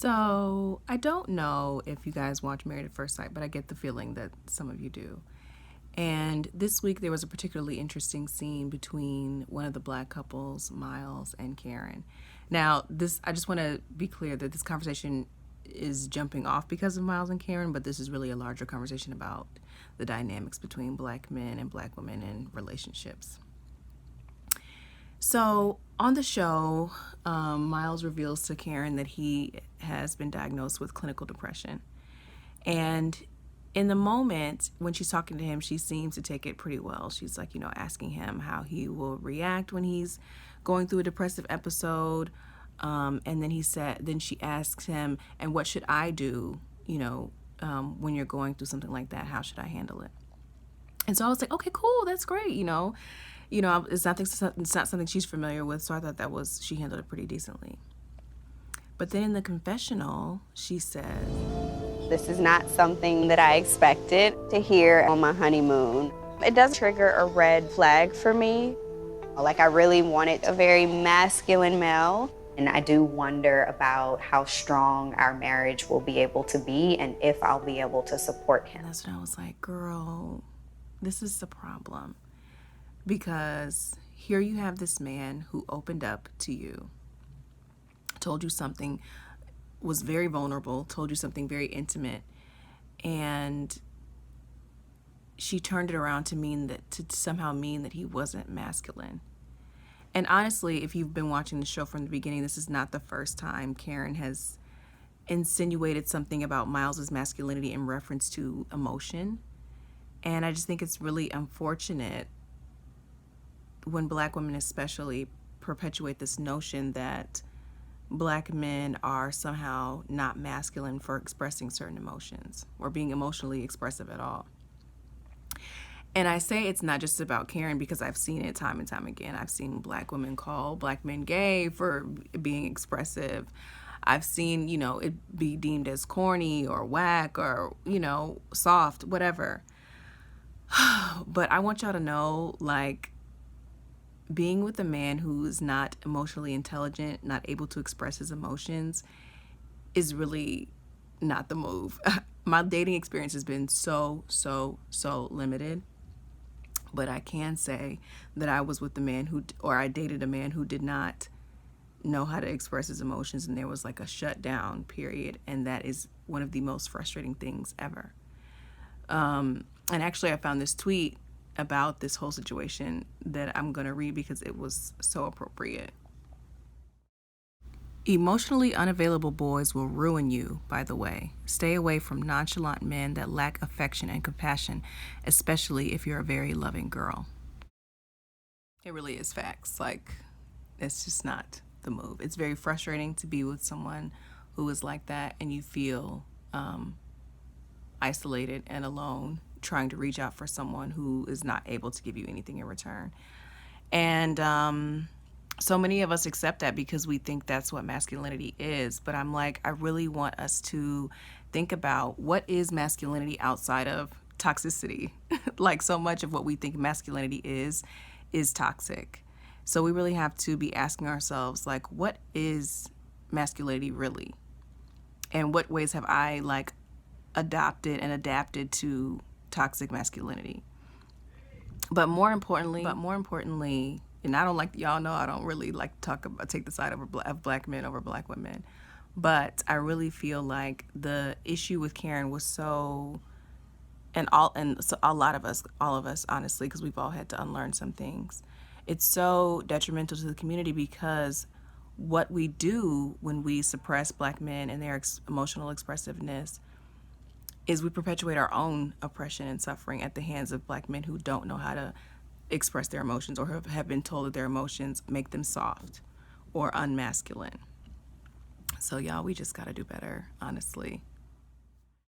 So, I don't know if you guys watch Married at First Sight, but I get the feeling that some of you do. And this week there was a particularly interesting scene between one of the black couples, Miles and Karen. Now, I just want to be clear that this conversation is jumping off because of Miles and Karen, but this is really a larger conversation about the dynamics between black men and black women in relationships. So on the show, Miles reveals to Karen that he has been diagnosed with clinical depression. And in the moment when she's talking to him, she seems to take it pretty well. She's like, asking him how he will react when he's going through a depressive episode. And then she asks him, and what should I do, when you're going through something like that? How should I handle it? And so I was like, okay, cool, that's great, it's not something she's familiar with, so I thought she handled it pretty decently. But then in the confessional, she said, "This is not something that I expected to hear on my honeymoon. It does trigger a red flag for me. Like, I really wanted a very masculine male, and I do wonder about how strong our marriage will be able to be and if I'll be able to support him." And that's when I was like, girl, this is the problem. Because here you have this man who opened up to you, told you something, was very vulnerable, told you something very intimate, and she turned it around to somehow mean that he wasn't masculine. And honestly, if you've been watching the show from the beginning, this is not the first time Karen has insinuated something about Miles's masculinity in reference to emotion. And I just think it's really unfortunate when black women especially perpetuate this notion that black men are somehow not masculine for expressing certain emotions or being emotionally expressive at all. And I say it's not just about Karen because I've seen it time and time again. I've seen black women call black men gay for being expressive. I've seen, it be deemed as corny or whack or, soft, whatever. But I want y'all to know, being with a man who is not emotionally intelligent, not able to express his emotions, is really not the move. My dating experience has been so limited. But I can say that I was with I dated a man who did not know how to express his emotions, and there was like a shutdown period, and that is one of the most frustrating things ever. And actually, I found this tweet about this whole situation that I'm going to read because it was so appropriate. Emotionally unavailable boys will ruin you, by the way. Stay away from nonchalant men that lack affection and compassion, especially if you're a very loving girl. It really is facts. It's just not the move. It's very frustrating to be with someone who is like that and you feel isolated and alone, trying to reach out for someone who is not able to give you anything in return. And so many of us accept that because we think that's what masculinity is. But I'm like, I really want us to think about what is masculinity outside of toxicity. So much of what we think masculinity is toxic. So we really have to be asking ourselves, what is masculinity really? And what ways have I adopted and adapted to toxic masculinity? But more importantly, and I don't y'all know I don't really take the side of black men over black women. But I really feel like the issue with Karen was so a lot of us, all of us, honestly, because we've all had to unlearn some things. It's so detrimental to the community because what we do when we suppress black men and their emotional expressiveness is we perpetuate our own oppression and suffering at the hands of black men who don't know how to express their emotions or have been told that their emotions make them soft or unmasculine. So y'all, we just gotta do better, honestly.